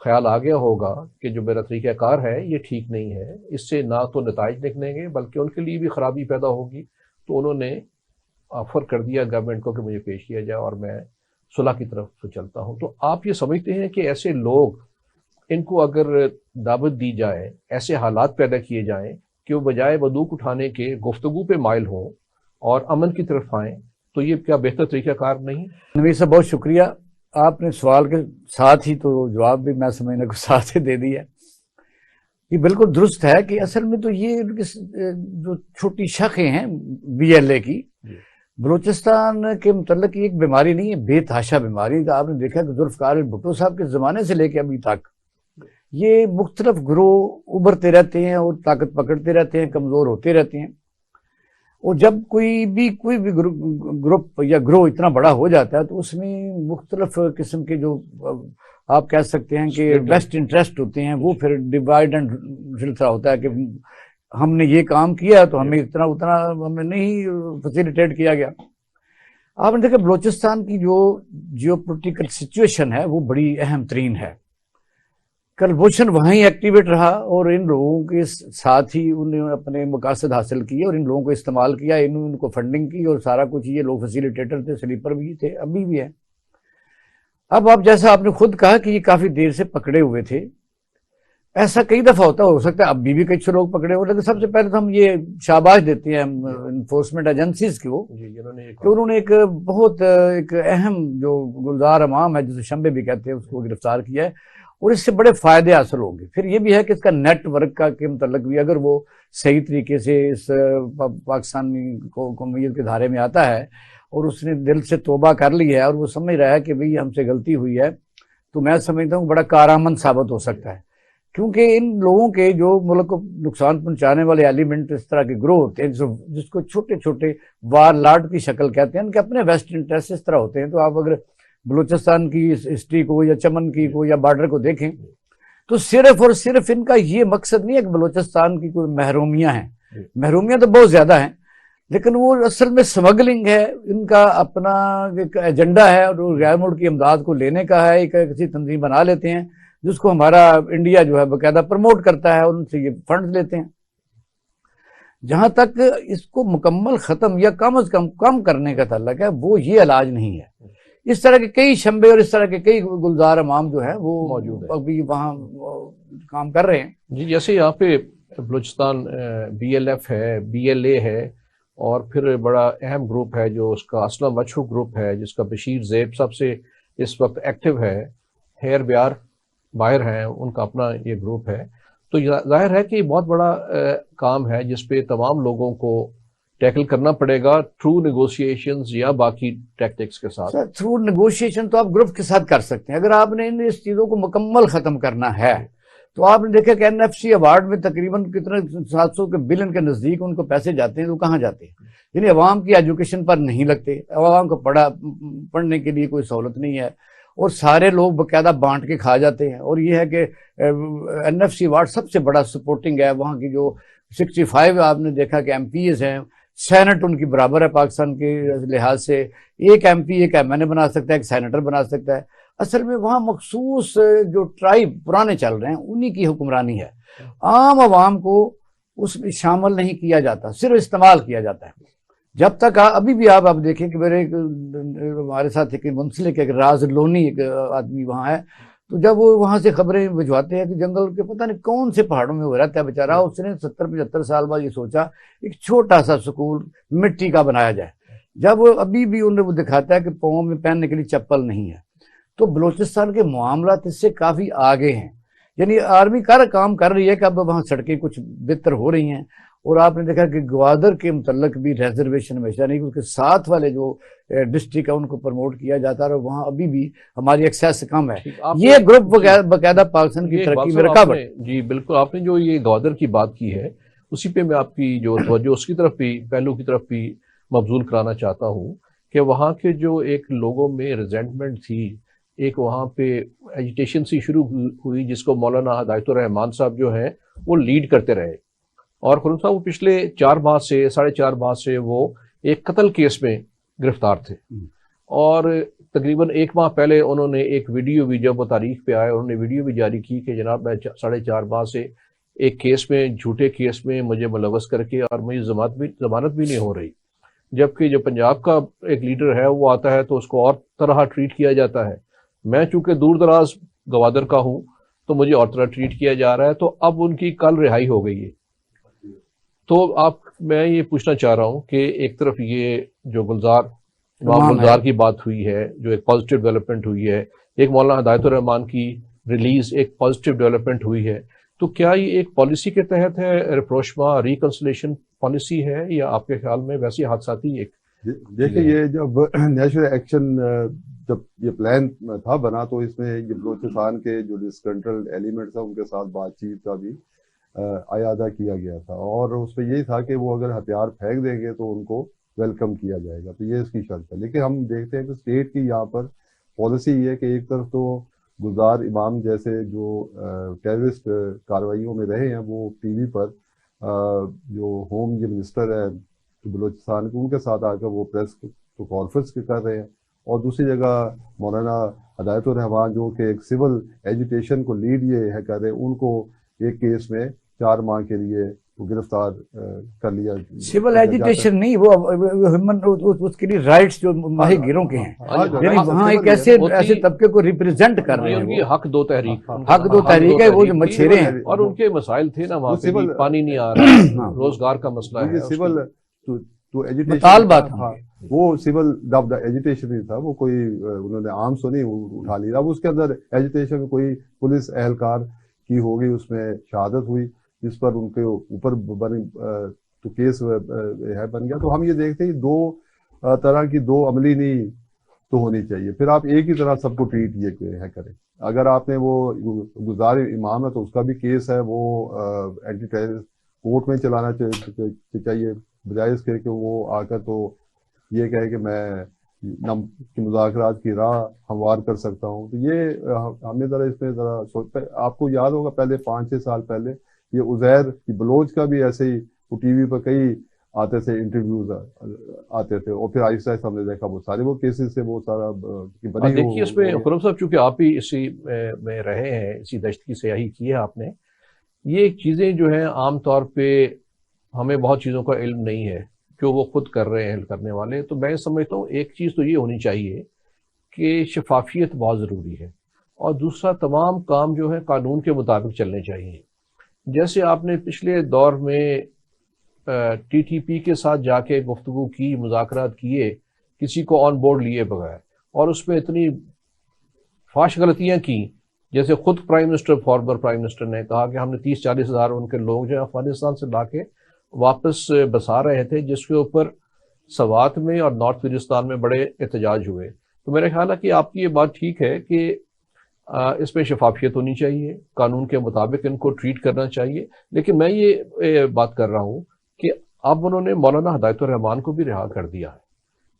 خیال آ گیا ہوگا کہ جو میرا طریقہ کار ہے یہ ٹھیک نہیں ہے، اس سے نہ تو نتائج نکلیں گے بلکہ ان کے لیے بھی خرابی پیدا ہوگی، تو انہوں نے آفر کر دیا گورنمنٹ کو کہ مجھے پیش کیا جائے اور میں صلح کی طرف سے چلتا ہوں۔ تو آپ یہ سمجھتے ہیں کہ ایسے لوگ، ان کو اگر دعوت دی جائے، ایسے حالات پیدا کیے جائیں کہ وہ بجائے بندوق اٹھانے کے گفتگو پہ مائل ہوں اور امن کی طرف آئیں، تو یہ کیا بہتر طریقہ کار نہیں؟ نوید صاحب بہت شکریہ، آپ نے سوال کے ساتھ ہی تو جواب بھی میں سمجھنے کو ساتھ ہی دے دیا۔ یہ بالکل درست ہے کہ اصل میں تو یہ جو چھوٹی شاخیں ہیں بی ایل اے کی، بلوچستان کے متعلق ایک بیماری نہیں ہے، بے تحاشا بیماری۔ آپ نے دیکھا کہ ذوالفقار بھٹو صاحب کے زمانے سے لے کے ابھی تک یہ مختلف گروہ ابھرتے رہتے ہیں اور طاقت پکڑتے رہتے ہیں، کمزور ہوتے رہتے ہیں، اور جب کوئی بھی گروپ یا گروہ اتنا بڑا ہو جاتا ہے تو اس میں مختلف قسم کے جو آپ کہہ سکتے ہیں کہ بیسٹ انٹرسٹ ہوتے ہیں، وہ پھر ڈیوائڈ اینڈ رول ہوتا ہے کہ ہم نے یہ کام کیا تو ہمیں اتنا ہمیں نہیں فیسیلیٹیٹ کیا گیا۔ آپ نے دیکھا بلوچستان کی جو جیو پولیٹیکل سچویشن ہے وہ بڑی اہم ترین ہے۔ کلبھوشن وہاں ہی ایکٹیویٹ رہا اور ان لوگوں کے ساتھ ہی انہوں نے اپنے مقاصد حاصل کیے اور ان لوگوں کو استعمال کیا، ان کو فنڈنگ کی اور سارا کچھ۔ یہ لوگ فیسیلیٹیٹر تھے، سلیپر بھی تھے، ابھی بھی ہیں۔ اب آپ جیسا آپ نے خود کہا کہ یہ کافی دیر سے پکڑے ہوئے تھے، ایسا کئی دفعہ ہوتا ہو سکتا ہے ابھی بھی کئی لوگ پکڑے ہوئے، لیکن سب سے پہلے تو ہم یہ شاباش دیتے ہیں انفورسمنٹ ایجنسیز کو کہ انہوں نے ایک بہت ایک اہم جو گلزار امام ہے جسے شمبے بھی کہتے ہیں اس کو گرفتار کیا ہے، اور اس سے بڑے فائدے حاصل ہوں گے۔ پھر یہ بھی ہے کہ اس کا نیٹ ورک کا کے متعلق بھی اگر وہ صحیح طریقے سے اس پاکستانی قومیت کے دھارے میں آتا ہے اور اس نے دل سے توبہ کر لی ہے اور وہ سمجھ رہا ہے کہ بھئی ہم سے غلطی ہوئی ہے، تو میں سمجھتا ہوں بڑا کارآمد ثابت ہو سکتا ہے، کیونکہ ان لوگوں کے جو ملک کو نقصان پہنچانے والے ایلیمنٹ اس طرح کے گروہ ہوتے ہیں جس کو چھوٹے چھوٹے وار لارڈ کی شکل کہتے ہیں، ان کے اپنے ویسٹ انٹرسٹ اس طرح ہوتے ہیں۔ تو آپ اگر بلوچستان کی ہسٹری کو یا چمن کی کو یا بارڈر کو دیکھیں تو صرف اور صرف ان کا یہ مقصد نہیں ہے کہ بلوچستان کی کوئی محرومیاں ہیں، محرومیاں تو بہت زیادہ ہیں، لیکن وہ اصل میں سمگلنگ ہے، ان کا اپنا ایک ایجنڈا ہے اور غیر ملکی امداد کو لینے کا ہے۔ ایک کسی تنظیم بنا لیتے ہیں جس کو ہمارا انڈیا جو ہے باقاعدہ پروموٹ کرتا ہے اور ان سے یہ فنڈ لیتے ہیں۔ جہاں تک اس کو مکمل ختم یا کم از کم کرنے کا تعلق ہے، وہ یہ علاج نہیں ہے۔ اس طرح کے کئی شمبے اور اس طرح کے کئی گلزار امام جو ہیں وہ موجود ہیں، ابھی وہاں کام کر رہے ہیں۔ جی، جیسے یہاں پہ بلوچستان بی ایل ایف ہے، بی ایل اے ہے، اور پھر بڑا اہم گروپ ہے جو اس کا اسلم وچھو گروپ ہے جس کا بشیر زیب سب سے اس وقت ایکٹیو ہے، ہیر بیار باہر ہیں، ان کا اپنا یہ گروپ ہے۔ تو ظاہر ہے کہ یہ بہت بڑا کام ہے جس پہ تمام لوگوں کو ٹیکل کرنا پڑے گا تھرو نیگوشیشنز یا باقی ٹیکٹکس کے ساتھ۔ تھرو نیگوشیشن تو آپ گروپ کے ساتھ کر سکتے ہیں، اگر آپ نے اس چیزوں کو مکمل ختم کرنا ہے تو آپ نے دیکھا کہ این ایف سی ایوارڈ میں تقریباً کتنے 700 بلین کے نزدیک ان کو پیسے جاتے ہیں، تو کہاں جاتے ہیں؟ یعنی عوام کی ایجوکیشن پر نہیں لگتے، عوام کو پڑھنے کے لیے کوئی سہولت نہیں ہے، اور سارے لوگ باقاعدہ بانٹ کے کھا جاتے ہیں۔ اور یہ ہے کہ این ایف سی ایوارڈ سب سے بڑا سپورٹنگ ہے، وہاں کی جو 65 آپ نے دیکھا کہ ایم پیز ہیں، سینٹ ان کی برابر ہے پاکستان کے لحاظ سے، ایک ایم پی ایک ایم این اے بنا سکتا ہے، ایک سینیٹر بنا سکتا ہے۔ اصل میں وہاں مخصوص جو ٹرائب پرانے چل رہے ہیں انہی کی حکمرانی ہے، عام عوام کو اس میں شامل نہیں کیا جاتا، صرف استعمال کیا جاتا ہے۔ جب تک ابھی بھی آپ دیکھیں کہ میرے ہمارے ساتھ ایک منسلک ایک راز لونی ایک آدمی وہاں ہے، تو جب وہ وہاں سے خبریں بھجواتے ہیں کہ جنگل کے پتہ نہیں کون سے پہاڑوں میں ہو رہتا ہے بیچارہ، اس نے 70-75 سال بعد یہ سوچا ایک چھوٹا سا سکول مٹی کا بنایا جائے، جب وہ ابھی بھی انہیں وہ دکھاتا ہے کہ پاؤں میں پہننے کے لیے چپل نہیں ہے۔ تو بلوچستان کے معاملات اس سے کافی آگے ہیں، یعنی آرمی کام کر رہی ہے کہ اب وہاں سڑکیں کچھ بہتر ہو رہی ہیں، اور آپ نے دیکھا کہ گوادر کے متعلق بھی ریزرویشن ہمیشہ نہیں، کیونکہ ساتھ والے جو ڈسٹرکٹ ہے ان کو پروموٹ کیا جاتا ہے اور وہاں ابھی بھی ہماری ایکسیس کم ہے۔ یہ گروپ باقاعدہ پاکستان کی ترقی میں رکاوٹ۔ جی بالکل، آپ نے جو یہ گوادر کی بات کی ہے اسی پہ میں آپ کی جو توجہ اس کی طرف بھی پہلو کی طرف بھی مبذول کرانا چاہتا ہوں کہ وہاں کے جو ایک لوگوں میں ریزنٹمنٹ تھی، ایک وہاں پہ ایجیٹیشن سی شروع ہوئی جس کو مولانا ہدایت الرحمان صاحب جو ہیں وہ لیڈ کرتے رہے، اور خرم صاحب وہ پچھلے 4 ماہ سے 4.5 ماہ سے وہ ایک قتل کیس میں گرفتار تھے، اور تقریباً 1 ماہ پہلے انہوں نے ایک ویڈیو بھی، جب وہ تاریخ پہ آئے، انہوں نے ویڈیو بھی جاری کی کہ جناب میں 4.5 ماہ سے ایک کیس میں، جھوٹے کیس میں مجھے ملوث کر کے، اور مجھے ضمانت بھی نہیں ہو رہی، جبکہ جو پنجاب کا ایک لیڈر ہے وہ آتا ہے تو اس کو اور طرح ٹریٹ کیا جاتا ہے. میں چونکہ دور دراز گوادر کا ہوں تو مجھے اور طرح ٹریٹ کیا جا رہا ہے. تو اب ان کی کل رہائی ہو گئی ہے. تو میں یہ پوچھنا چاہ رہا ہوں کہ ایک طرف یہ جو گلزار کی بات ہوئی ہے، جو ایک پازیٹیو ڈیولپمنٹ ہوئی ہے، ایک مولانا ہدایت الرحمان کی ریلیز ایک پازیٹیو ڈیولپمنٹ ہوئی ہے، تو کیا یہ ایک پالیسی کے تحت ہے، ریپروشما ریکنسلیشن پالیسی ہے، یا آپ کے خیال میں ویسی حادثاتی ایک؟ دیکھیں، یہ جب نیشنل ایکشن جب یہ پلان تھا بنا تو اس میں یہ بلوچستان کے جو ڈسکنٹرل ایلیمنٹس ہیں ان کے ساتھ بات چیت کا بھی اعادہ کیا گیا تھا، اور اس میں یہی تھا کہ وہ اگر ہتھیار پھینک دیں گے تو ان کو ویلکم کیا جائے گا. تو یہ اس کی شرط ہے. لیکن ہم دیکھتے ہیں کہ اسٹیٹ کی یہاں پر پالیسی یہ ہے کہ ایک طرف تو گلزار امام جیسے جو ٹیررسٹ کارروائیوں میں رہے ہیں وہ ٹی وی پر جو ہوم منسٹر ہے بلوچستان کے، ان کے ساتھ آ کر وہ پریس کانفرنس کر رہے ہیں، اور دوسری جگہ مولانا ہدایت الرحمان جو کہ ایک سول ایجوٹیشن کو لیڈ یہ ہے کر رہے ہیں، ان کو ایک کیس میں 4 ماہ کے لیے وہ گرفتار کر لیا. سول ایجوٹیشن نہیں، وہ اس کے لیے رائٹس جو ماہی گیروں کے ہیں، یعنی وہاں ایک ایسے طبقے کو ریپرزینٹ کر رہے ہیں. ان کی حق دو تحریک ہے، وہ جو مچھیرے ہیں، اور ان کے مسائل تھے نا وہاں پہ، پانی نہیں آ رہا، روزگار کا مسئلہ ہے. سول تو ایجوٹیشن وہ سول ایجوٹیشن نہیں تھا، وہ کوئی انہوں نے عام سو نہیں اٹھا لیا. اب اس کے اندر ایجوٹیشن کوئی پولیس اہلکار کی ہو گئی، اس میں شہادت ہوئی جس پر ان کے اوپر تو کیس ہے بن گیا. تو ہم یہ دیکھتے ہیں 2 طرح کی 2 عملی نہیں تو ہونی چاہیے. پھر آپ ایک ہی طرح سب کو ٹریٹ یہ ہے کریں. اگر آپ نے وہ گلزار امام ہے تو اس کا بھی کیس ہے، وہ اینٹی ٹیررسٹ کورٹ میں چلانا چاہیے، بجائے اس کے کہ وہ آ کر تو یہ کہے کہ میں مذاکرات کی راہ ہموار کر سکتا ہوں. تو یہ ہم نے ذرا اس میں آپ کو یاد ہوگا پہلے 5-6 سال پہلے یہ عزیر کی بلوچ کا بھی ایسے ہی وہ ٹی وی پر کئی آتے تھے، انٹرویوز آتے تھے، اور پھر آہستہ آہستہ ہم نے دیکھا وہ سارے وہ کیسز سے وہ سارا دیکھیے. اس میں خرم صاحب چونکہ آپ ہی اسی میں رہے ہیں، اسی دشت کی سیاحی کی ہے آپ نے، یہ چیزیں جو ہیں عام طور پہ ہمیں بہت چیزوں کا علم نہیں ہے جو وہ خود کر رہے ہیں کرنے والے. تو میں سمجھتا ہوں ایک چیز تو یہ ہونی چاہیے کہ شفافیت بہت ضروری ہے، اور دوسرا تمام کام جو ہے قانون کے مطابق چلنے چاہیے. جیسے آپ نے پچھلے دور میں ٹی ٹی پی کے ساتھ جا کے گفتگو کی، مذاکرات کیے، کسی کو آن بورڈ لیے بغیر، اور اس میں اتنی فاش غلطیاں کی، جیسے خود prime minister, former prime minister نے کہا کہ ہم نے 30-40 ہزار ان کے لوگ جو افغانستان سے لا کے واپس بسا رہے تھے، جس کے اوپر سوات میں اور نارتھ وزیرستان میں بڑے احتجاج ہوئے. تو میرا خیال ہے کہ آپ کی یہ بات ٹھیک ہے کہ اس میں شفافیت ہونی چاہیے، قانون کے مطابق ان کو ٹریٹ کرنا چاہیے. لیکن میں یہ بات کر رہا ہوں کہ اب انہوں نے مولانا ہدایت الرحمان کو بھی رہا کر دیا ہے،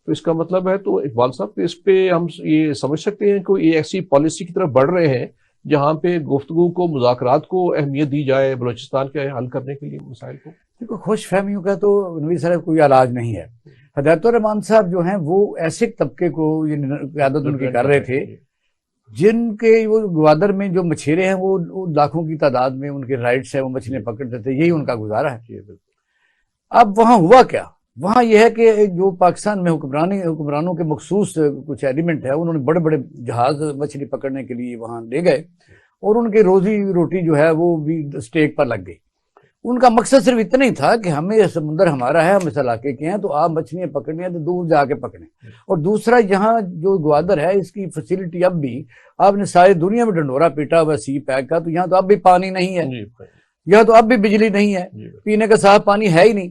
تو اس کا مطلب ہے، تو اقبال صاحب کہ اس پہ ہم یہ سمجھ سکتے ہیں کہ یہ ایسی پالیسی کی طرف بڑھ رہے ہیں جہاں پہ گفتگو کو، مذاکرات کو اہمیت دی جائے بلوچستان کے حل کرنے کے لیے مسائل کو. دیکھو، خوش فہمیوں کا تو نوید صاحب کوئی علاج نہیں ہے. ہدایت الرحمان صاحب جو ہیں وہ ایسے طبقے کو قیادت ان کی کر رہے تھے جن کے وہ گوادر میں جو مچھیرے ہیں وہ لاکھوں کی تعداد میں ان کے رائٹس ہیں، وہ مچھلیاں پکڑتے تھے، یہی ان کا گزارا ہے. اب وہاں ہوا کیا؟ وہاں یہ ہے کہ جو پاکستان میں حکمرانوں کے مخصوص کچھ ایلیمنٹ ہے، انہوں نے بڑے بڑے جہاز مچھلی پکڑنے کے لیے وہاں لے گئے، اور ان کی روزی روٹی جو ہے وہ بھی اسٹیک پر لگ گئی. ان کا مقصد صرف اتنا ہی تھا کہ ہمیں سمندر ہمارا ہے، ہم اس علاقے کے ہیں، تو آپ مچھلیاں پکڑنی ہیں تو دور جا کے پکڑیں. اور دوسرا، یہاں جو گوادر ہے اس کی فیسلٹی اب بھی، آپ نے ساری دنیا میں ڈنڈورا پیٹا ہوا سی پیک کا، تو یہاں تو اب بھی پانی نہیں ہے، یہاں تو اب بھی بجلی نہیں ہے، پینے کا صاف پانی ہے ہی نہیں.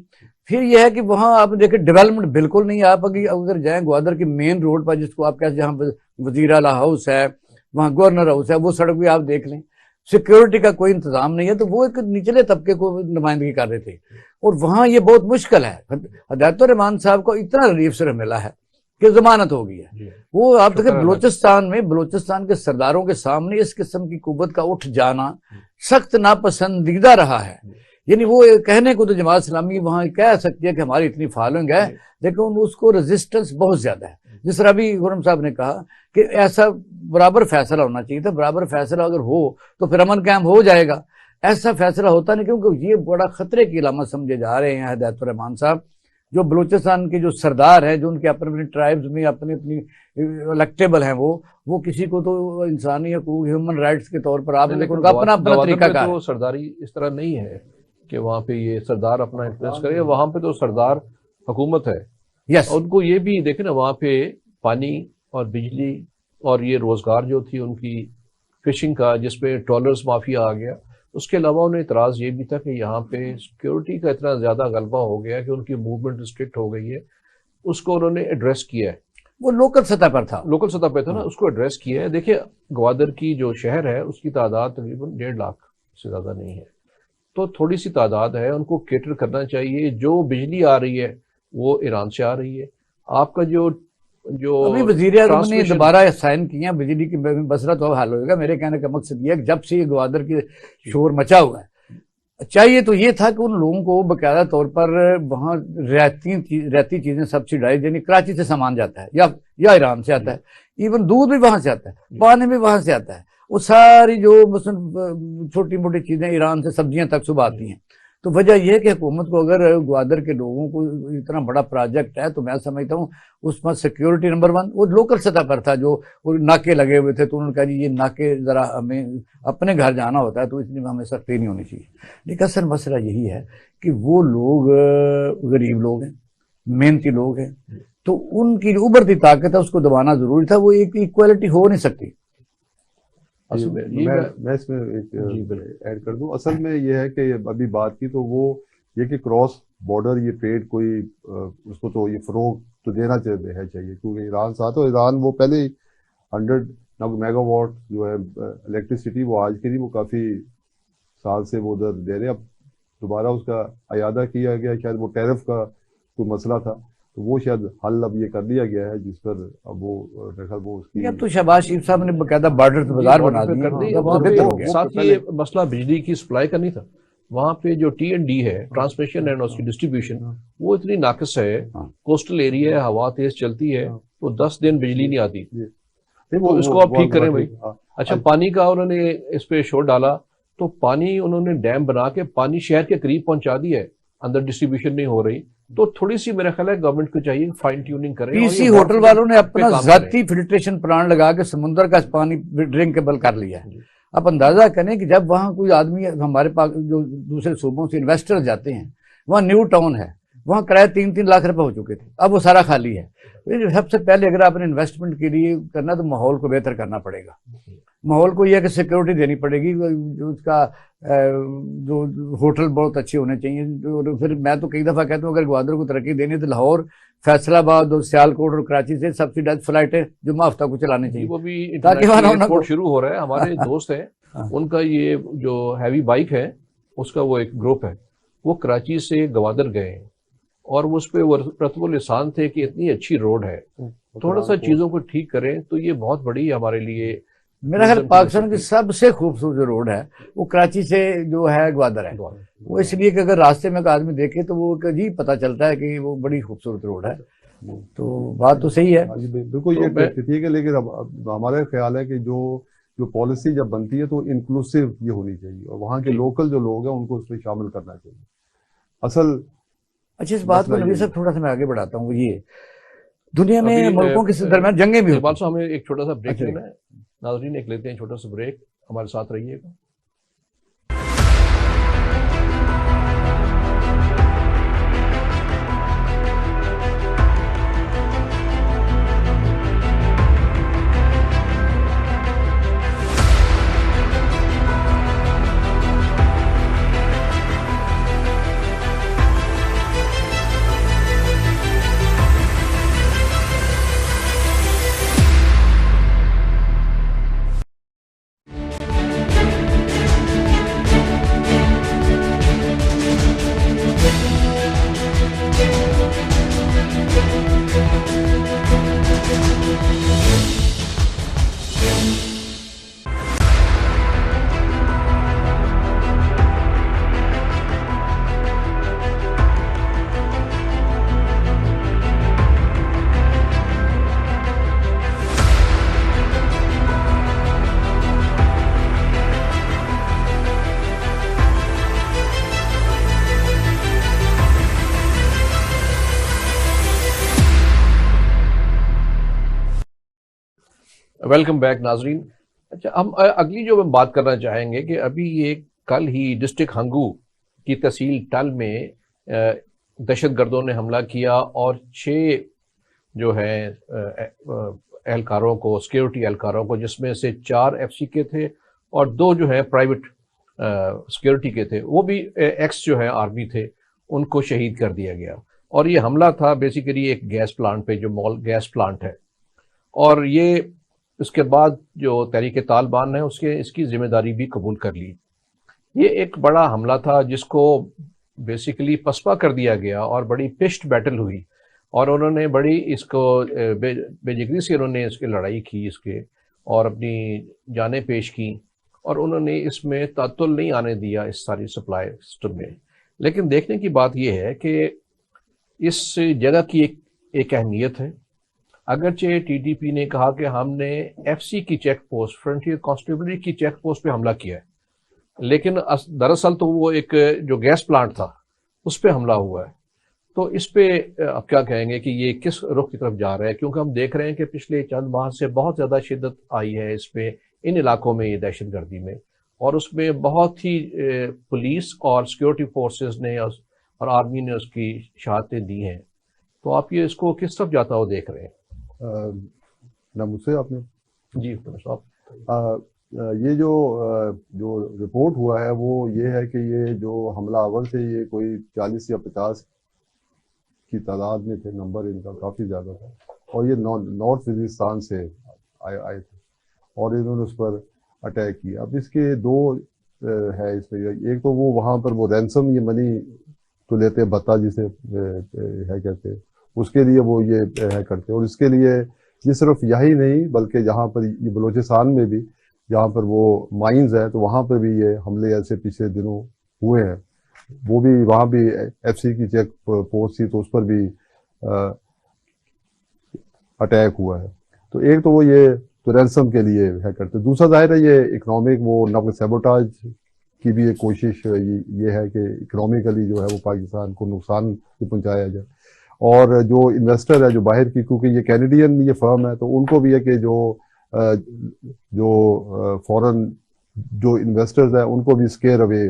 پھر یہ ہے کہ وہاں آپ دیکھیں ڈیولپمنٹ بالکل نہیں. آپ اگر جائیں گوادر کے مین روڈ پر، جس کو آپ کہتے ہیں جہاں وزیر اعلیٰ ہاؤس ہے، وہاں گورنر ہاؤس ہے، وہ سڑک بھی آپ دیکھ لیں، سیکیورٹی کا کوئی انتظام نہیں ہے. تو وہ ایک نچلے طبقے کو نمائندگی کر رہے تھے، اور وہاں یہ بہت مشکل ہے. ہدایت الرحمان صاحب کو اتنا ریلیف سے ملا ہے کہ ضمانت ہو گئی ہے. وہ آپ دیکھیں بلوچستان میں، بلوچستان کے سرداروں کے سامنے اس قسم کی قوت کا اٹھ جانا سخت ناپسندیدہ رہا ہے. یعنی وہ کہنے کو تو جماعت اسلامی وہاں کہہ سکتی ہے کہ ہماری اتنی فالوئنگ ہے، لیکن اس کو ریزسٹنس بہت زیادہ ہے. جس طرح بھی خرم صاحب نے کہا کہ ایسا برابر فیصلہ ہونا چاہیے تھا. برابر فیصلہ اگر ہو تو پھر امن قائم ہو جائے گا. ایسا فیصلہ ہوتا نہیں, کیونکہ یہ بڑا خطرے کی علامت سمجھے جا رہے ہیں ہدایت الرحمان صاحب, جو بلوچستان کے جو سردار ہیں, جو ان کے اپنے اپنے ٹرائبز میں اپنی الیکٹیبل ہیں, وہ کسی کو تو انسانی حقوق ہیومن رائٹس کے طور پر آپ نے ان کا اپنا طریقہ کار. تو سرداری اس طرح نہیں ہے کہ وہاں پہ یہ سردار اپنا انفلوئنس کرے, وہاں پہ تو سردار حکومت ہے. یس, ان کو یہ بھی دیکھیں نا, وہاں پہ پانی اور بجلی اور یہ روزگار جو تھی ان کی فشنگ کا, جس پہ ٹرالرز مافیا آ گیا. اس کے علاوہ انہیں اعتراض یہ بھی تھا کہ یہاں پہ سیکیورٹی کا اتنا زیادہ غلبہ ہو گیا کہ ان کی موومنٹ ریسٹرکٹ ہو گئی ہے. اس کو انہوں نے ایڈریس کیا ہے. وہ لوکل سطح پر تھا, لوکل سطح پہ تھا نا, اس کو ایڈریس کیا ہے. دیکھیں گوادر کی جو شہر ہے اس کی تعداد تقریباً 1.5 لاکھ سے زیادہ نہیں ہے, تو تھوڑی سی تعداد ہے. ان کو کیٹر کرنا چاہیے. جو بجلی آ رہی ہے وہ ایران سے آ رہی ہے. آپ کا جو ابھی وزیر اعظم نے دوبارہ سائن کیا بجلی کی مسئلہ تو حل ہوئے گا. میرے کہنے کا مقصد یہ ہے کہ جب سے یہ گوادر کی شور مچا ہوا ہے, چاہیے تو یہ تھا کہ ان لوگوں کو باقاعدہ طور پر وہاں رہتی چیزیں سبسیڈائز, یعنی کراچی سے سامان جاتا ہے یا ایران سے آتا ہے, ایون دودھ بھی وہاں سے آتا ہے, پانی بھی وہاں سے آتا ہے, وہ ساری جو مثلاً چھوٹی موٹی چیزیں ایران سے سبزیاں تک صبح آتی ہیں. تو وجہ یہ ہے کہ حکومت کو اگر گوادر کے لوگوں کو اتنا بڑا پروجیکٹ ہے تو میں سمجھتا ہوں اس میں سیکیورٹی نمبر 1 وہ لوکل سطح پر تھا. جو ناکے لگے ہوئے تھے تو انہوں نے کہا جی یہ ناکے ذرا ہمیں اپنے گھر جانا ہوتا ہے تو اس لیے ہمیں سختی نہیں ہونی چاہیے. لیکن اصل مسئلہ یہی ہے کہ وہ لوگ غریب لوگ ہیں, محنتی لوگ ہیں, تو ان کی جو ابھرتی طاقت ہے اس کو دبانا ضروری تھا. وہ ایک ایکوالٹی ہو نہیں سکتی. میں اس میں ایڈ کر دوں. اصل میں یہ ہے کہ ابھی بات کی تو وہ یہ کہ کراس بارڈر یہ ٹریڈ کوئی اس کو تو یہ فروغ تو دینا چاہیے, کیونکہ ایران ساتھ ہو. ایران وہ پہلے 100 میگا واٹ جو ہے الیکٹریسٹی وہ آج کے لیے وہ کافی سال سے وہ ادھر دے رہے ہیں. اب دوبارہ اس کا اعادہ کیا گیا, شاید وہ ٹیرف کا کوئی مسئلہ تھا تو وہ شاید حل اب یہ کر دیا گیا ہے, جس پر اب وہ اس کی اب تو شہباز شریف صاحب نے باقاعدہ بارڈر بازار بنا دی. ساتھ یہ مسئلہ بجلی کی سپلائی کا نہیں تھا. وہاں پہ جو TND ہے, ٹرانسمیشن اینڈ اس کی ڈسٹریبیوشن, وہ اتنی ناقص ہے. کوسٹل ایریا ہے, ہوا تیز چلتی ہے تو 10 دن بجلی نہیں آتی. تو اس کو آپ ٹھیک کریں بھائی. اچھا, پانی کا انہوں نے اس پہ شور ڈالا تو پانی انہوں نے ڈیم بنا کے پانی شہر کے قریب پہنچا دیا ہے, اندر ڈسٹریبیوشن نہیں ہو رہی. تو تھوڑی سی میرا خیال ہے گورنمنٹ کو چاہیے فائن ٹیوننگ کریں. PC ہوٹل والوں نے اپنا ذاتی فلٹریشن پلانٹ لگا کے سمندر کا پانی ڈرنکیبل کر لیا ہے. آپ اندازہ کریں کہ جب وہاں کوئی آدمی ہمارے پاس جو دوسرے صوبوں سے انویسٹر جاتے ہیں, وہاں نیو ٹاؤن ہے, وہاں کرایہ 3-3 لاکھ روپے ہو چکے تھے, اب وہ سارا خالی ہے. سب سے پہلے اگر آپ نے انویسٹمنٹ کے لیے کرنا تو ماحول کو بہتر کرنا پڑے گا. ماحول کو یہ ہے کہ سیکیورٹی دینی پڑے گی, جو اس کا جو ہوٹل بہت اچھے ہونے چاہیے. پھر میں تو کئی دفعہ کہتا ہوں اگر گوادر کو ترقی دینی تو لاہور, فیصل آباد اور سیالکوٹ اور کراچی سے سبسیڈائز فلائٹیں جمعہ ہفتہ کو چلانے چاہیے. وہ بھی ایئرپورٹ شروع ہو رہا ہے. ہمارے دوست ہیں, ان کا یہ جو ہیوی بائک ہے اس کا وہ ایک گروپ ہے, وہ کراچی سے گوادر گئے ہیں اور اس پہ رتب السان تھے کہ اتنی اچھی روڈ ہے, تھوڑا سا چیزوں کو ٹھیک کریں تو یہ بہت بڑی ہمارے لیے. میرا خیال پاکستان کی سب سے خوبصورت جو روڈ ہے وہ کراچی سے جو ہے گوادر ہے. وہ اس لیے کہ اگر راستے میں ایک آدمی دیکھے تو وہ عجیب پتہ چلتا ہے کہ وہ بڑی خوبصورت روڈ ہے. تو بات تو صحیح ہے, بالکل یہ ٹھیک ہے. لیکن ہمارا خیال ہے کہ جو پالیسی جب بنتی ہے تو انکلوسو یہ ہونی چاہیے, اور وہاں کے لوکل جو لوگ ہیں ان کو اس میں شامل کرنا چاہیے. اصل اچھا, اس بات کو نبی صاحب تھوڑا سا میں آگے بڑھاتا ہوں. یہ دنیا میں ملکوں کے درمیان جنگیں بھی ہوتی ہیں. ہمیں ایک چھوٹا سا بریک لینا ہے. ناظرین ایک لیتے ہیں چھوٹا سا بریک, ہمارے ساتھ رہیے گا. ویلکم بیک ناظرین. اچھا ہم اگلی جو ہم بات کرنا چاہیں گے کہ ابھی یہ کل ہی ڈسٹرکٹ ہنگو کی تحصیل ٹل میں دہشت گردوں نے حملہ کیا اور 6 جو ہیں اہلکاروں کو، سیکیورٹی اہلکاروں کو، جس میں سے 4 ایف سی کے تھے اور 2 جو ہیں پرائیویٹ سیکیورٹی کے تھے، وہ بھی ایکس جو ہیں آرمی تھے، ان کو شہید کر دیا گیا. اور یہ حملہ تھا بیسیکلی ایک گیس پلانٹ پہ، جو مول گیس پلانٹ ہے. اور یہ اس کے بعد جو تحریک طالبان ہے اس کی ذمہ داری بھی قبول کر لی. یہ ایک بڑا حملہ تھا جس کو بیسیکلی پسپا کر دیا گیا اور بڑی پشت بیٹل ہوئی، اور انہوں نے بڑی اس کو بے جگری سے انہوں نے اس کی لڑائی کی اس کے، اور اپنی جانیں پیش کی، اور انہوں نے اس میں تعطل نہیں آنے دیا اس ساری سپلائی سسٹم میں. لیکن دیکھنے کی بات یہ ہے کہ اس جگہ کی ایک اہمیت ہے. اگرچہ ٹی ٹی پی نے کہا کہ ہم نے ایف سی کی چیک پوسٹ، فرنٹیئر کانسٹیبلری کی چیک پوسٹ پہ حملہ کیا ہے، لیکن دراصل تو وہ ایک جو گیس پلانٹ تھا اس پہ حملہ ہوا ہے. تو اس پہ آپ کیا کہیں گے کہ یہ کس رخ کی طرف جا رہا ہے؟ کیونکہ ہم دیکھ رہے ہیں کہ پچھلے چند ماہ سے بہت زیادہ شدت آئی ہے اس پہ، ان علاقوں میں، یہ دہشت گردی میں، اور اس میں بہت ہی پولیس اور سیکورٹی فورسز نے اور آرمی نے اس کی شہادتیں دی ہیں. تو آپ یہ اس کو کس طرف جاتا ہو دیکھ رہے ہیں؟ نہ مجھ سے آپ نے جی صاحب، یہ جو رپورٹ ہوا ہے وہ یہ ہے کہ یہ جو حملہ آور تھے یہ کوئی 40 یا 50 کی تعداد میں تھے، نمبر ان کا کافی زیادہ تھا، اور یہ نارتھ وزیرستان سے آئے تھے اور انہوں نے اس پر اٹیک کیا. اب اس کے 2 ہے اس میں. ایک تو وہ وہاں پر وہ رینسم، یہ منی تو لیتے بتا جسے ہے کہتے، اس کے لیے وہ یہ ہے کرتے. اور اس کے لیے یہ صرف یہی نہیں بلکہ جہاں پر یہ بلوچستان میں بھی جہاں پر وہ مائنز ہے تو وہاں پر بھی یہ حملے ایسے پچھلے دنوں ہوئے ہیں. وہ بھی وہاں بھی ایف سی کی چیک پوسٹ تھی تو اس پر بھی اٹیک ہوا ہے. تو ایک تو وہ یہ تو رینسم کے لیے ہے کرتے. دوسرا ظاہر ہے یہ اکنامک وہ نقل سیبوٹاج کی بھی ایک کوشش یہ ہے کہ اکنامیکلی جو ہے وہ پاکستان کو نقصان پہنچایا جائے. اور جو انویسٹر ہے جو باہر کی، کیونکہ یہ کینیڈین یہ فرم ہے تو ان کو بھی ہے کہ جو فورن جو انویسٹرز ہیں ان کو بھی اسکیئر اوے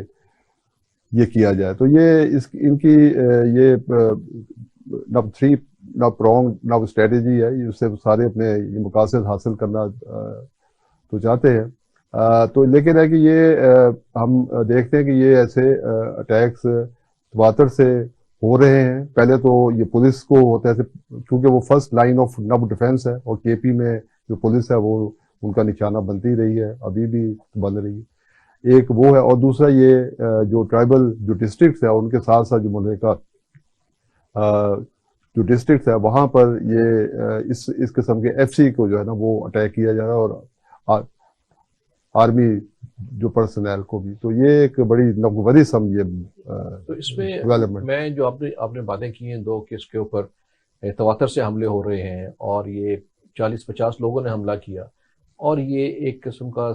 یہ کیا جائے. تو یہ ان کی یہ نہ 3 نہ پرونگ نہ اسٹریٹجی ہے، اس سے سارے اپنے یہ مقاصد حاصل کرنا تو چاہتے ہیں. تو لیکن ہے کہ یہ ہم دیکھتے ہیں کہ یہ ایسے اٹیکس تواتر سے ہو رہے ہیں. پہلے تو یہ پولیس کو ہوتا ہے کیونکہ وہ first line of nib defence ہے، اور کے پی میں جو پولیس ہے وہ ان کا نشانہ بنتی رہی ہے، ابھی بھی بن رہی ہے. ایک وہ ہے، اور دوسرا یہ جو ٹرائبل جو ڈسٹرکٹس ہیں ان کے ساتھ ساتھ جو ملک کا جو ڈسٹرکٹس ہے وہاں پر یہ اس قسم کے ایف سی کو جو ہے نا وہ اٹیک کیا جا رہا ہے، اور آرمی جو پرسنل کو بھی. تو یہ ایک بڑی نقوری سمجھے. تو اس میں جو آپ نے باتیں کی ہیں 2 کہ اس کے اوپر تواتر سے حملے ہو رہے ہیں اور یہ 40-50 لوگوں نے حملہ کیا، اور یہ ایک قسم کا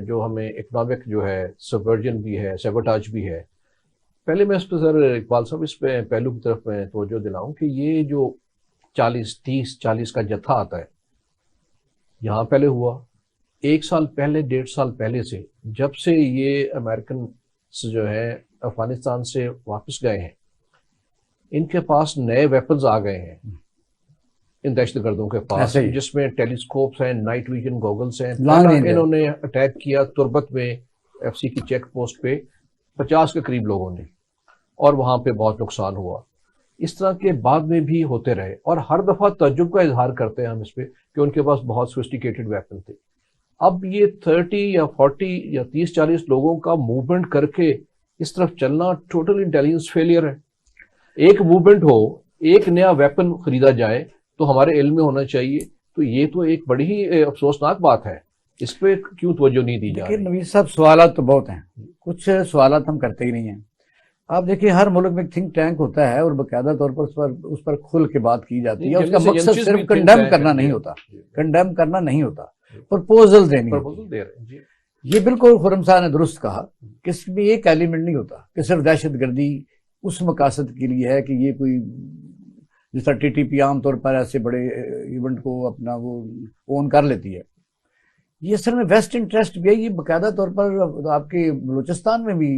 جو ہمیں اکنامک جو ہے سبورجن بھی ہے، سیبوٹاج بھی ہے. پہلے میں اس پہ سر اقبال صاحب اس پہ پہلو کی طرف میں توجہ دلاؤں کہ یہ جو 40 کا جتھا آتا ہے یہاں پہلے ہوا 1 سال پہلے، 1.5 سال پہلے سے، جب سے یہ امریکن جو ہے افغانستان سے واپس گئے ہیں، ان کے پاس نئے ویپنز آ گئے ہیں ان دہشت گردوں کے پاس، جس میں ٹیلیسکوپس ہیں، نائٹ ویژن گوگلز ہیں. انہوں نے اٹیک کیا تربت میں ایف سی کی چیک پوسٹ پہ 50 کے قریب لوگوں نے، اور وہاں پہ بہت نقصان ہوا. اس طرح کے بعد میں بھی ہوتے رہے، اور ہر دفعہ تعجب کا اظہار کرتے ہیں ہم اس پہ کہ ان کے پاس بہت سوفسٹیکیٹڈ ویپن تھے. اب یہ 30 یا 40 یا 30-40 لوگوں کا موومنٹ کر کے اس طرف چلنا ٹوٹل انٹیلیجنس فیلئر ہے. ایک موومنٹ ہو، ایک نیا ویپن خریدا جائے تو ہمارے علم میں ہونا چاہیے. تو یہ تو ایک بڑی ہی افسوسناک بات ہے، اس پہ کیوں توجہ نہیں دی جا رہی؟ نوید صاحب سوالات تو بہت ہیں، کچھ سوالات ہم کرتے ہی نہیں ہیں. آپ دیکھیے ہر ملک میں تھنک ٹینک ہوتا ہے اور باقاعدہ طور پر اس پر کھل کے بات کی جاتی ہے. اس کا مقصد صرف کنڈیم کرنا نہیں ہوتا، کنڈیم کرنا نہیں ہوتا، پرپوزل دینی ہوتی ہے. یہ بالکل خرم صاحب نے درست کہا کہ اس میں ایک ایلیمنٹ نہیں ہوتا کہ صرف دہشت گردی اس مقاصد کے لیے ہے کہ یہ کوئی جس طرح ٹی ٹی پی عام طور پر ایسے بڑے ایونٹ کو اپنا وہ اون کر لیتی ہے. یہ اصل میں ویسٹ انٹرسٹ بھی ہے. یہ باقاعدہ طور پر آپ کے بلوچستان میں بھی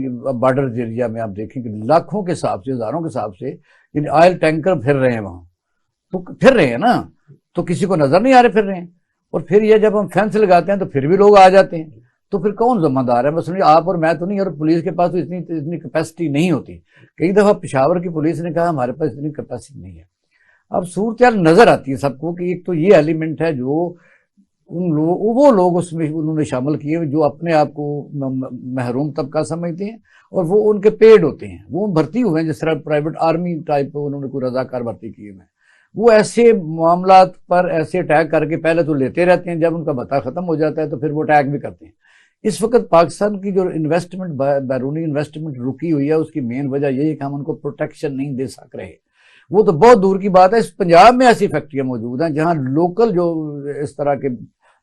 بارڈر ایریا میں آپ دیکھیں کہ لاکھوں کے حساب سے، ہزاروں کے حساب سے یعنی آئل ٹینکر پھر رہے ہیں وہاں. تو پھر رہے ہیں نا، تو کسی کو نظر نہیں آ رہے پھر رہے ہیں. اور پھر یہ جب ہم فینس لگاتے ہیں تو پھر بھی لوگ آ جاتے ہیں. تو پھر کون ذمہ دار ہے؟ مثلا آپ اور میں تو نہیں، اور پولیس کے پاس تو اتنی کیپیسٹی نہیں ہوتی. کئی دفعہ پشاور کی پولیس نے کہا ہمارے پاس اتنی کیپیسٹی نہیں ہے. اب صورتحال نظر آتی ہے سب کو کہ ایک تو یہ ایلیمنٹ ہے جو وہ لوگ اس میں انہوں نے شامل کیے جو اپنے آپ کو محروم طبقہ سمجھتے ہیں، اور وہ ان کے پیڈ ہوتے ہیں، وہ بھرتی ہوئے ہیں جس طرح پرائیویٹ آرمی ٹائپ انہوں نے کوئی رضاکار بھرتی کیے ہوئے ہیں. وہ ایسے معاملات پر ایسے اٹیک کر کے پہلے تو لیتے رہتے ہیں، جب ان کا بتا ختم ہو جاتا ہے تو پھر وہ اٹیک بھی کرتے ہیں. اس وقت پاکستان کی جو انویسٹمنٹ، بیرونی انویسٹمنٹ رکی ہوئی ہے، اس کی مین وجہ یہی ہے کہ ہم ان کو پروٹیکشن نہیں دے سک رہے. وہ تو بہت دور کی بات ہے، اس پنجاب میں ایسی فیکٹریاں موجود ہیں جہاں لوکل جو اس طرح کے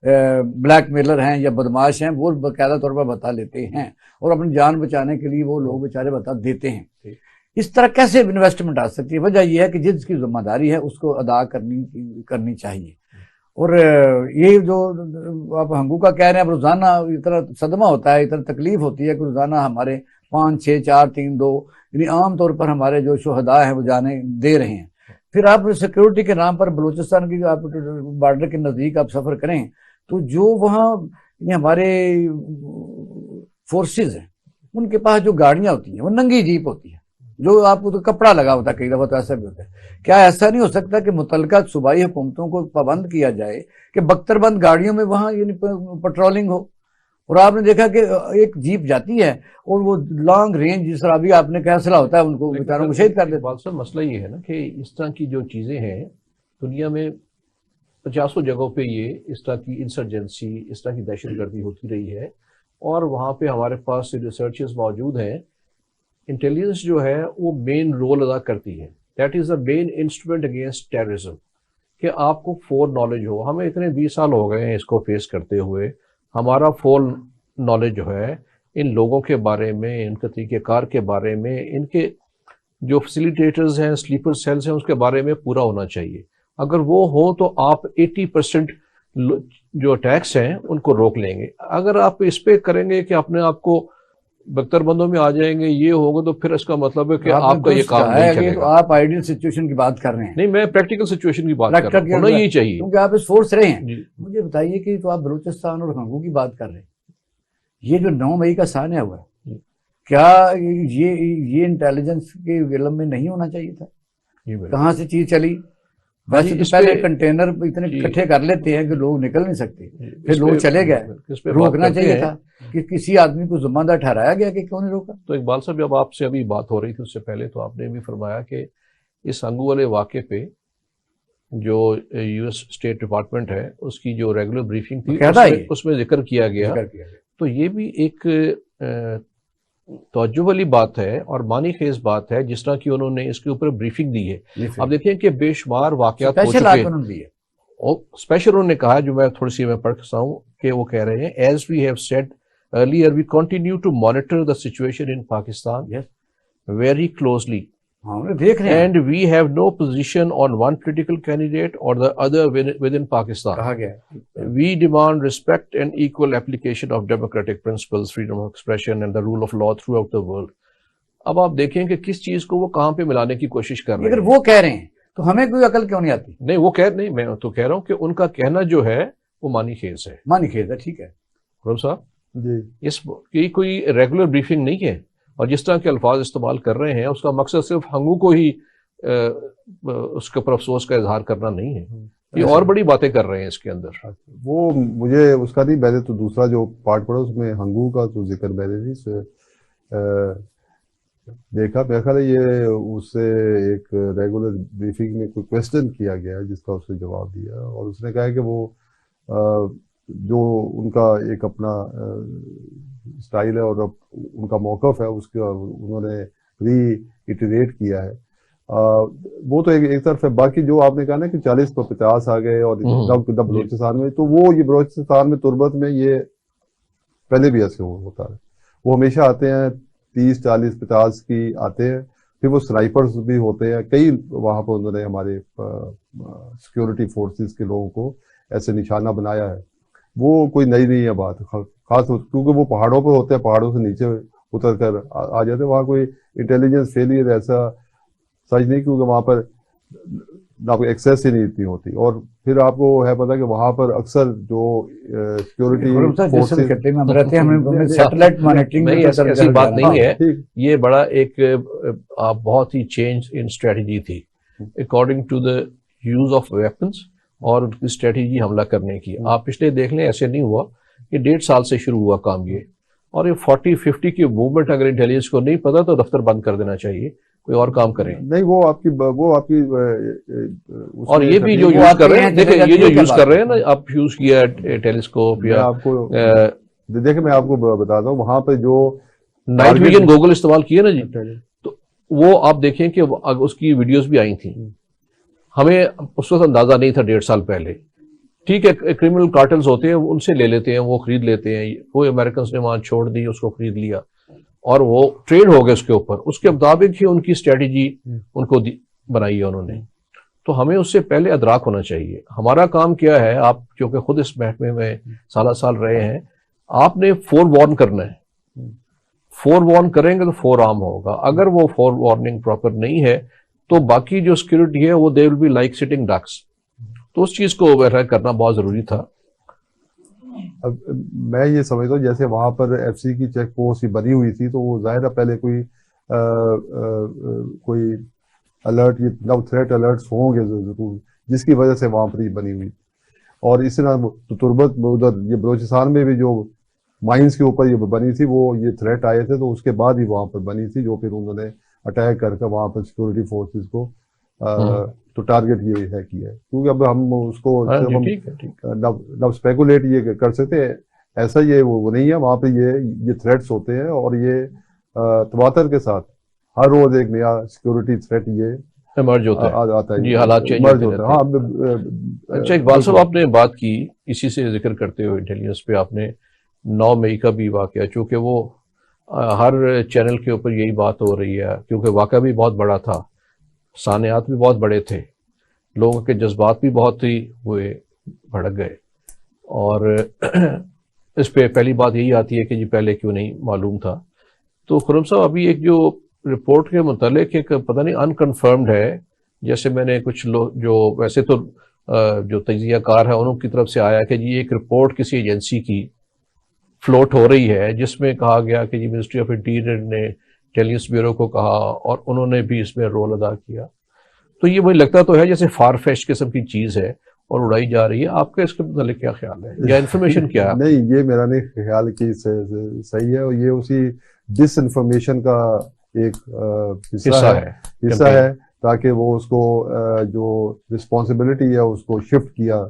بلیک میلر ہیں یا بدماش ہیں وہ باقاعدہ طور پر بتا لیتے ہیں، اور اپنی جان بچانے کے لیے وہ لوگ بیچارے بتا دیتے ہیں. اس طرح کیسے انویسٹمنٹ آ سکتی ہے؟ وجہ یہ ہے کہ جس کی ذمہ داری ہے اس کو ادا کرنی چاہیے. اور یہ جو آپ ہنگو کا کہہ رہے ہیں، اب روزانہ اتنا صدمہ ہوتا ہے، اتنا تکلیف ہوتی ہے کہ روزانہ ہمارے 5 6 4 3 2 یعنی عام طور پر ہمارے جو شہداء ہیں وہ جانے دے رہے ہیں. پھر آپ سیکورٹی کے نام پر بلوچستان کی آپ بارڈر کے نزدیک آپ سفر کریں تو جو وہاں ہمارے فورسز ہیں ان کے پاس جو گاڑیاں ہوتی ہیں وہ ننگی جیپ ہوتی ہیں، جو آپ کو تو کپڑا لگا ہوتا ہے. کئی دفعہ تو ایسا بھی ہوتا ہے. کیا ایسا نہیں ہو سکتا کہ متعلقہ صوبائی حکومتوں کو پابند کیا جائے کہ بختر بند گاڑیوں میں وہاں یعنی پٹرولنگ ہو؟ اور آپ نے دیکھا کہ ایک جیپ جاتی ہے اور وہ لانگ رینج، جس طرح ابھی آپ نے کہا حاصلہ ہوتا ہے، ان کو بیچاروں کو شہید کر دیتے ہیں. مسئلہ یہ ہے نا کہ اس طرح کی جو چیزیں ہیں دنیا میں 50 جگہوں پہ یہ اس طرح کی انسرجنسی، اس طرح کی دہشت گردی ہوتی رہی ہے، اور وہاں پہ ہمارے پاس ریسرچرز موجود ہیں. انٹیلیجنس جو ہے وہ مین رول ادا کرتی ہے. That is the main instrument against terrorism, کہ آپ کو فور نالج ہو. ہمیں اتنے 20 سال ہو گئے ہیں اس کو فیس کرتے ہوئے. ہمارا فور نالج جو ہے ان لوگوں کے بارے میں، ان کے طریقہ کار کے بارے میں، ان کے جو فیسیلیٹیٹرز ہیں، سلیپر سیلز ہیں، اس کے بارے میں پورا ہونا چاہیے. اگر وہ ہو تو آپ 80% جو اٹیکس ہیں ان کو روک لیں گے. اگر آپ اس پہ کریں گے کہ اپنے آپ کو بختر بندوں میں آ جائیں گے، یہ ہوگا، تو پھر اس کا مطلب ہے کہ آپ کا یہ کام نہیں چلے گا. آپ آئیڈیل سچویشن کی بات کر رہے ہیں. نہیں، میں پریکٹیکل سچویشن کی بات کر رہا ہوں. ہونا یہی چاہیے کیونکہ آپ اس فورس رہے ہیں. مجھے بتائیے کہ تو آپ بلوچستان اور ہنگو کی بات کر رہے ہیں، یہ جو 9 مئی کا سانحہ ہوا ہے، کیا یہ انٹیلیجنس کے علم میں نہیں ہونا چاہیے تھا؟ کہاں سے چیز چلی؟ ویسے تو پہلے کنٹینر اتنے اکٹھے کر لیتے ہیں کہ لوگ نکل نہیں سکتے، پھر لوگ چلے گئے. روکنا چاہیے تھا کہ کسی آدمی کو ذمہ دار ٹھہرایا گیا کہ کیوں نہیں روکا؟ تو اقبال صاحب، جب آپ سے ابھی بات ہو رہی تھی اس سے پہلے تو آپ نے بھی فرمایا کہ اس ہنگو والے واقعے پہ جو US اسٹیٹ ڈپارٹمنٹ ہے اس کی جو ریگولر بریفنگ تھی اس میں ذکر کیا گیا. تو یہ بھی ایک توجہ والی بات ہے اور معنی خیز بات ہے جس طرح کی انہوں نے اس کے اوپر بریفنگ دی ہے. اب دیکھیں کہ بے شمار واقعات ہو چکے ہیں. اسپیشل انہوں نے کہا، جو میں تھوڑی سی میں پڑھ سکتا ہوں، کہ وہ کہہ رہے ہیں as we have said earlier we continue to monitor the situation in Pakistan very closely and we have no position on one political candidate or the other within Pakistan. We demand respect and equal application of democratic principles, freedom of expression and the rule of law throughout the world. اب آپ دیکھیں کہ کس چیز کو وہ کہاں پہ ملانے کی کوشش کر رہے ہیں. اگر وہ کہہ رہے ہیں تو ہمیں کوئی عقل کیوں نہیں آتی؟ نہیں، وہ نہیں، میں تو کہہ رہا ہوں کہ ان کا کہنا جو ہے وہ معنی خیز ہے. معنی خیز ہے، ٹھیک ہے. خرم صاحب جی، اس کی کوئی ریگولر بریفنگ نہیں ہے، اور جس طرح کے الفاظ استعمال کر رہے ہیں اس کا مقصد صرف ہنگو کو ہی اس کے اوپر افسوس کا اظہار کرنا نہیں ہے. یہ اور بڑی باتیں کر رہے ہیں اس کے اندر. وہ مجھے اس کا نہیں، میں نے تو دوسرا جو پارٹ پڑھا اس میں ہنگو کا تو ذکر میں نے نہیں دیکھا. میرا خیال ہے یہ اس سے ایک ریگولر بریفنگ میں کوئی کویسچن کیا گیا جس کا اس نے جواب دیا، اور اس نے کہا کہ وہ جو ان کا ایک اپنا اسٹائل ہے اور ان کا موقف ہے اس کا انہوں نے ری ایٹریٹ کیا ہے. وہ تو ایک طرف ہے. باقی جو آپ نے کہا نا کہ 40 پر 50 آ گئے اور بلوچستان میں، تو وہ یہ بلوچستان میں تربت میں یہ پہلے بھی ایسے ہوتا ہے. وہ ہمیشہ آتے ہیں 30 40 50 کی آتے ہیں. پھر وہ سنائپرز بھی ہوتے ہیں کئی وہاں پہ. انہوں نے ہمارے سیکیورٹی فورسز کے لوگوں کو ایسے نشانہ بنایا ہے. وہ کوئی نئی نہیں ہے بات، خاص کیونکہ وہ پہاڑوں پہ ہوتے ہیں، پہاڑوں سے نیچے اتر کر آ جاتے ہیں. وہاں کوئی انٹیلیجنس فیلئر ایسا سچ نہیں، کیونکہ وہاں پر نہ کوئی ایکسیس ہی نہیں اتنی ہوتی. اور پھر آپ کو ہے پتا کہ وہاں پر اکثر جو سیکورٹی ایسی بات نہیں ہے. یہ بڑا ایک بہت ہی چینج ان اسٹریٹجی تھی according to the use of weapons اور ان کی اسٹریٹجی حملہ کرنے کی. آپ پچھلے دیکھ لیں ایسے نہیں ہوا، یہ 1.5 سال سے شروع ہوا کام یہ. اور یہ 40-50 کی موومنٹ اگر انٹیلیجنس کو نہیں پتا تو دفتر بند کر دینا چاہیے، کوئی اور کام کریں. نہیں وہ آپ کی اور یہ بھی جو یوز کر رہے ہیں، دیکھیں یہ جو یوز کر رہے ہیں نا، آپ یوز کیا ٹیلیسکوپ یا آپ کو دیکھیں میں آپ کو بتاتا ہوں وہاں پہ جو نائٹ ویژن گوگل استعمال کیے نا جی، تو وہ آپ دیکھیں کہ اس کی ویڈیوز بھی آئی تھیں. ہمیں اس وقت اندازہ نہیں تھا 1.5 سال پہلے. ٹھیک ہے کرمنل کارٹلز ہوتے ہیں، ان سے لے لیتے ہیں، وہ خرید لیتے ہیں. کوئی امریکنس نے وہاں چھوڑ دی، اس کو خرید لیا اور وہ ٹریڈ ہو گئے اس کے اوپر. اس کے مطابق ہی ان کی اسٹریٹجی ان کو بنائی ہے انہوں نے. تو ہمیں اس سے پہلے ادراک ہونا چاہیے. ہمارا کام کیا ہے، آپ کیونکہ خود اس محکمے میں سالہ سال رہے ہیں، آپ نے فور وارن کرنا ہے. فور وارن کریں گے تو فور عام ہوگا. اگر وہ فور وارننگ پراپر نہیں ہے تو باقی جو سیکورٹی ہے وہ they will be like sitting ducks. تو اس چیز کو اویئر کرنا بہت ضروری تھا. اب میں یہ سمجھتا ہوں جیسے وہاں پر ایف سی کی چیک پوسٹ بنی ہوئی تھی تو وہ ظاہر ہے پہلے کوئی الرٹ، یہ نو تھریٹ الرٹس ہوں گے ضرور، جس کی وجہ سے وہاں پر یہ بنی ہوئی. اور اس طرح تربت ادھر یہ بلوچستان میں بھی جو مائنس کے اوپر یہ بنی تھی، وہ یہ تھریٹ آئے تھے تو اس کے بعد ہی وہاں پر بنی تھی، جو پھر انہوں نے اٹیک کر کے وہاں پر سیکورٹی فورسز کو تو ٹارگٹ یہ ہے کیا ہے. کیونکہ اب ہم اس کو نہ اسپیکولیٹ یہ کر سکتے ہیں، ایسا یہ وہ نہیں ہے. وہاں پہ یہ تھریٹس ہوتے ہیں اور یہ تواتر کے ساتھ ہر روز ایک نیا سیکورٹی تھریٹ یہ ایمرج ہوتا آتا ہے. جی حالات چینج ہوتے ہیں. ہاں اچھا اقبال صاحب، آپ نے بات کی اسی سے ذکر کرتے ہوئے انٹیلیجنس پہ، آپ نے 9 مئی کا بھی واقعہ، چونکہ وہ ہر چینل کے اوپر یہی بات ہو رہی ہے، کیونکہ واقعہ بھی بہت بڑا تھا، سانحات بھی بہت بڑے تھے، لوگوں کے جذبات بھی بہت ہی ہوئے بھڑک گئے. اور اس پہ پہلی بات یہی آتی ہے کہ جی پہلے کیوں نہیں معلوم تھا. تو خرم صاحب ابھی ایک جو رپورٹ کے متعلق ایک پتہ نہیں انکنفرمڈ ہے، جیسے میں نے کچھ لوگ جو ویسے تو جو تجزیہ کار ہیں انہوں کی طرف سے آیا کہ جی ایک رپورٹ کسی ایجنسی کی فلوٹ ہو رہی ہے جس میں کہا گیا کہ جی منسٹری آف انٹیریئر نے انٹیلیجنس بیورو کو کہا اور انہوں نے بھی اس میں رول ادا کیا. تو یہ مجھے لگتا تو ہے جیسے فار فیش قسم کی چیز ہے اور اڑائی جا رہی ہے. آپ کا اس کے متعلق کیا خیال ہے یا انفارمیشن کیا ہے؟ نہیں، یہ میرا نہیں خیال کہ صحیح ہے، اور یہ اسی ڈس انفارمیشن کا ایک حصہ ہے تاکہ وہ اس کو جو رسپانسبلٹی ہے اس کو شفٹ کیا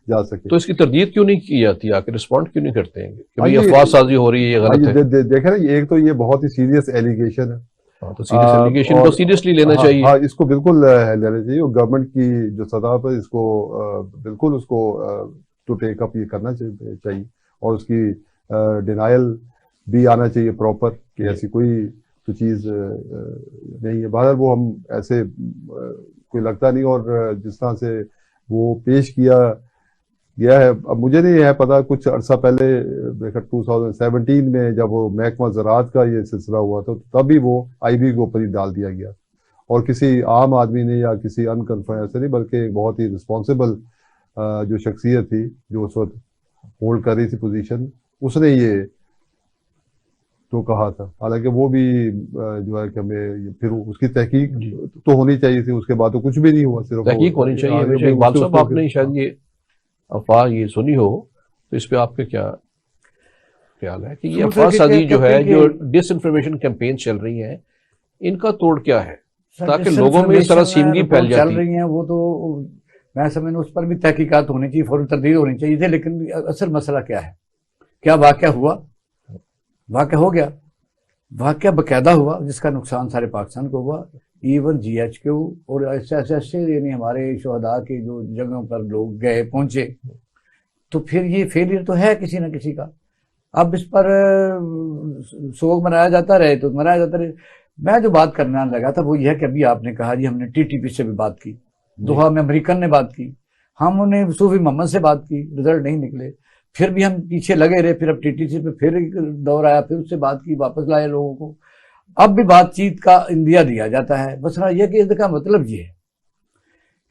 جا سکے. تو اس کی تردید کیوں نہیں کی جاتی؟ آ کے رسپونڈ کیوں نہیں کرتے ہیں کہ بھئی افواہ سازی ہو رہی ہے، یہ غلط ہے؟ دیکھیں نا، ایک تو یہ بہت ہی سیریس ایلیگیشن ہے. تو سیریس ایلیگیشن کو سیریسلی لینا چاہیے. ہاں، اس کو بالکل لینا چاہیے، اور گورنمنٹ کی جو سطح پر اس کو بالکل اس کو ٹو ٹیک اپ یہ کرنا چاہیے، اور اس کی ڈینائل بھی آنا چاہیے پراپر کہ ایسی کوئی تو چیز نہیں ہے. بہرحال وہ ہم ایسے کوئی لگتا نہیں، اور جس طرح سے وہ پیش کیا گیا ہے، اب مجھے نہیں ہے پتا، کچھ عرصہ پہلے 2017 میں جب وہ محکمہ زراعت کا یہ سلسلہ ہوا تھا تبھی وہ آئی بی کے اوپر ہی ڈال دیا گیا، اور کسی عام آدمی نے یا کسی انکنفرم ایسے نہیں، بلکہ ایک بہت ہی رسپانسبل جو شخصیت تھی جو اس وقت ہولڈ کر رہی تھی پوزیشن، اس نے یہ تو کہا تھا. حالانکہ وہ بھی جو ہے کہ ہمیں پھر اس کی تحقیق تو ہونی چاہیے تھی، اس کے بعد تو کچھ بھی نہیں ہوا، صرف تحقیق ہونی چاہیے. اقبال صاحب، آپ نے شاید یہ افواہ یہ سنی ہو، تو اس پہ آپ کا کیا خیال ہے کہ یہ افواہ سازی جو ہے، جو ڈس انفارمیشن کیمپین چل رہی ہیں، ان کا توڑ کیا ہے تاکہ لوگوں میں اس طرح سیمگی پھیل جاتی چل رہی ہیں؟ وہ تو میں سمجھوں اس پر بھی تحقیقات ہونی چاہیے، فوری تردید ہونی چاہیے تھی. لیکن اصل مسئلہ کیا ہے؟ کیا واقعہ ہوا؟ واقعہ ہو گیا، واقعہ باقاعدہ ہوا جس کا نقصان سارے پاکستان کو ہوا، ایون جی ایچ کیو اور ایسے یعنی ہمارے شہداء کے جو جگہوں پر لوگ گئے پہنچے. تو پھر یہ فیلئر تو ہے کسی نہ کسی کا. اب اس پر سوگ منایا جاتا رہے تو منایا جاتا رہے. میں جو بات کرنا لگا تھا وہ یہ ہے کہ ابھی آپ نے کہا جی ہم نے ٹی ٹی پی سے بھی بات کی، دوحہ میں امریکن نے بات کی، ہم نے صوفی محمد سے بات کی، رزلٹ نہیں نکلے. پھر بھی ہم پیچھے لگے رہے، پھر اب ٹی ٹی سی پہ پھر ایک دور آیا، پھر اس سے بات کی، واپس لائے لوگوں کو، اب بھی بات چیت کا اندیا دیا جاتا ہے۔ بس یہ کہ اس کا مطلب یہ ہے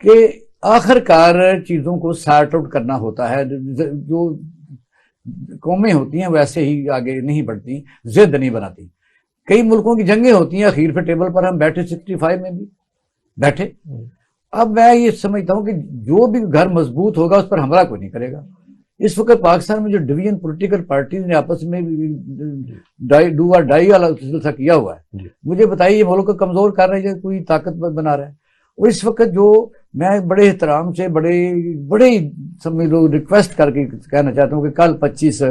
کہ آخر کار چیزوں کو سارٹ آؤٹ کرنا ہوتا ہے، جو قومیں ہوتی ہیں ویسے ہی آگے نہیں بڑھتی، ضد نہیں بناتی۔ کئی ملکوں کی جنگیں ہوتی ہیں، اخیر پہ ٹیبل پر ہم بیٹھے 65 میں بھی بیٹھے۔ اب میں یہ سمجھتا ہوں کہ جو بھی گھر مضبوط ہوگا اس پر حملہ کوئی نہیں کرے گا۔ اس وقت پاکستان میں جو ڈویژن پولیٹیکل پارٹیز نے آپس میں ڈو اور ڈائی والا سلسلہ کیا ہوا ہے، مجھے بتائیے یہ ملک کو کمزور کر رہے ہیں، کوئی طاقت بنا رہا ہے؟ اور اس وقت جو میں بڑے احترام سے بڑے سمجھ لو ریکویسٹ کر کے کہنا چاہتا ہوں کہ کل 25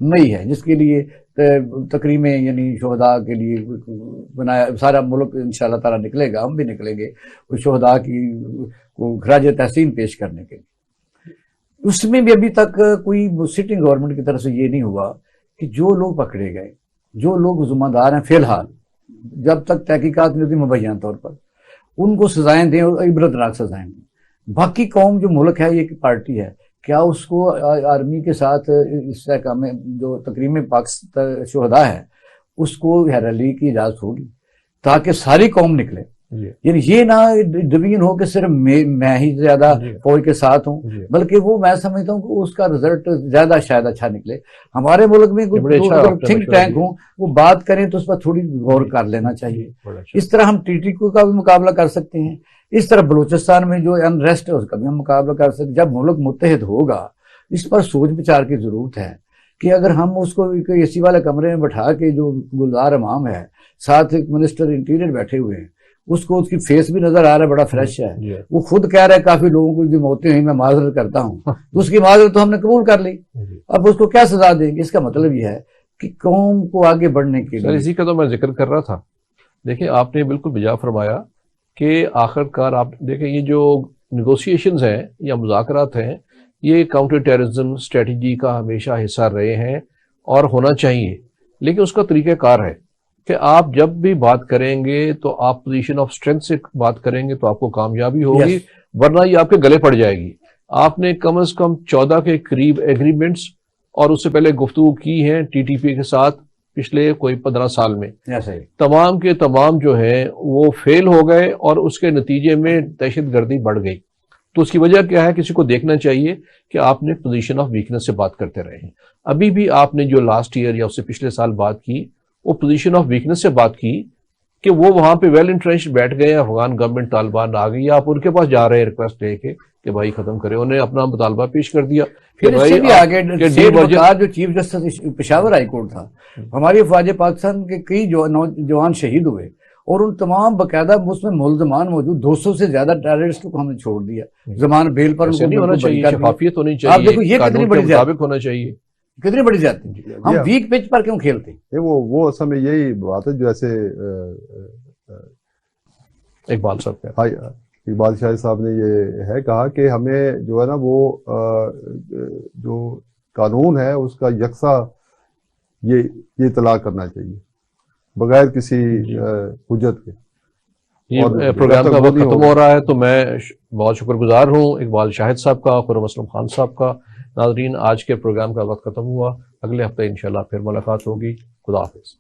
مئی ہے، جس کے لیے تقریباً یعنی شہداء کے لیے بنایا، سارا ملک انشاءاللہ تعالیٰ نکلے گا، ہم بھی نکلیں گے اس شہداء کی خراج تحسین پیش کرنے کے لیے۔ اس میں بھی ابھی تک کوئی سٹنگ گورنمنٹ کی طرف سے یہ نہیں ہوا کہ جو لوگ پکڑے گئے، جو لوگ ذمہ دار ہیں فی الحال، جب تک تحقیقات نہیں ہوتی مبینہ طور پر، ان کو سزائیں دیں اور عبرتناک سزائیں دیں۔ باقی قوم جو ملک ہے، یہ پارٹی ہے، کیا اس کو آرمی کے ساتھ اس طرح میں جو تقریباً پاکستان شہداء ہے اس کو ریلی کی اجازت ہوگی تاکہ ساری قوم نکلے؟ یعنی یہ نہ ڈویژن ہو کہ صرف میں ہی زیادہ فوج کے ساتھ ہوں، بلکہ وہ میں سمجھتا ہوں کہ اس کا رزلٹ زیادہ شاید اچھا نکلے۔ ہمارے ملک میں تھنک ٹینک ہوں، وہ بات کریں تو اس پر تھوڑی غور کر لینا چاہیے۔ اس طرح ہم ٹی ٹی کا بھی مقابلہ کر سکتے ہیں، اس طرح بلوچستان میں جو انریسٹ ہے اس کا بھی ہم مقابلہ کر سکتے ہیں۔ جب ملک متحد ہوگا، اس پر سوچ بچار کی ضرورت ہے کہ اگر ہم اس کو اے سی والے کمرے میں بٹھا کے، جو گلزار امام ہے، ساتھ ایک منسٹر انٹیریئر بیٹھے ہوئے ہیں، اس کو اس کی فیس بھی نظر آ رہا ہے، بڑا فریش ہے، وہ خود کہہ رہا ہے کافی لوگوں کو جو موتیں ہوئی میں معذرت کرتا ہوں، تو اس کی معذرت تو ہم نے قبول کر لی، اب اس کو کیا سزا دیں گے؟ اس کا مطلب یہ ہے کہ قوم کو آگے بڑھنے کے لیے، اسی کا تو میں ذکر کر رہا تھا۔ دیکھیں آپ نے بالکل بجا فرمایا کہ آخر کار آپ دیکھیں یہ جو نیگوسیشنز ہیں یا مذاکرات ہیں، یہ کاؤنٹر ٹیررزم اسٹریٹجی کا ہمیشہ حصہ رہے ہیں اور ہونا چاہیے، لیکن اس کا طریقہ کار ہے کہ آپ جب بھی بات کریں گے تو آپ پوزیشن آف اسٹرینتھ سے بات کریں گے تو آپ کو کامیابی ہوگی، ورنہ یہ آپ کے گلے پڑ جائے گی۔ آپ نے کم از کم 14 کے قریب ایگریمنٹس اور اس سے پہلے گفتگو کی ہیں ٹی ٹی پی کے ساتھ پچھلے کوئی 15 سال میں، تمام کے تمام جو ہیں وہ فیل ہو گئے اور اس کے نتیجے میں دہشت گردی بڑھ گئی۔ تو اس کی وجہ کیا ہے؟ کسی کو دیکھنا چاہیے کہ آپ نے پوزیشن آف ویکنس سے بات کرتے رہے ہیں۔ ابھی بھی آپ نے جو لاسٹ ایئر یا اس سے پچھلے سال بات کی، وہ پوزیشن آف ویکنس سے بات کی کہ وہ وہاں پہ ویل انٹرنچ بیٹھ گئے، افغان گورنمنٹ طالبان آ گئی، آپ ان کے پاس جا رہے ہیں ریکویسٹ لے کے کہ بھائی ختم کرے، انہیں اپنا مطالبہ پیش کر دیا۔ پھر اس سے بھی آگے جو chief justice Peshawar high court تھا، ہماری افواج پاکستان کے کئی جوان شہید ہوئے اور ان تمام باقاعدہ اس میں ملزمان موجود 200 سے زیادہ ٹیررسٹ کو ہم نے چھوڑ دیا ضمان بیل پر۔ نہیں ہونا چاہیے، شفافیت ہونی چاہیے، آپ دیکھو یہ کتنی بڑی مطابق ہونا چاہیے، کتنی بڑی جاتی ہے۔ ہم ویک پچ پر کیوں کھیلتے ہیں؟ وہ اصل میں یہی بات ہے جو ایسے اقبال صاحب اقبال شاہ صاحب نے یہ ہے کہا کہ ہمیں جو ہے نا وہ جو قانون ہے اس کا یکساں یہ اطلاع کرنا چاہیے بغیر کسی حجت کے۔ یہ پروگرام کا وقت ختم ہو رہا ہے تو میں بہت شکر گزار ہوں اقبال شاہد صاحب کا، خرم اسلم خان صاحب کا۔ ناظرین آج کے پروگرام کا وقت ختم ہوا، اگلے ہفتے انشاءاللہ پھر ملاقات ہوگی۔ خدا حافظ۔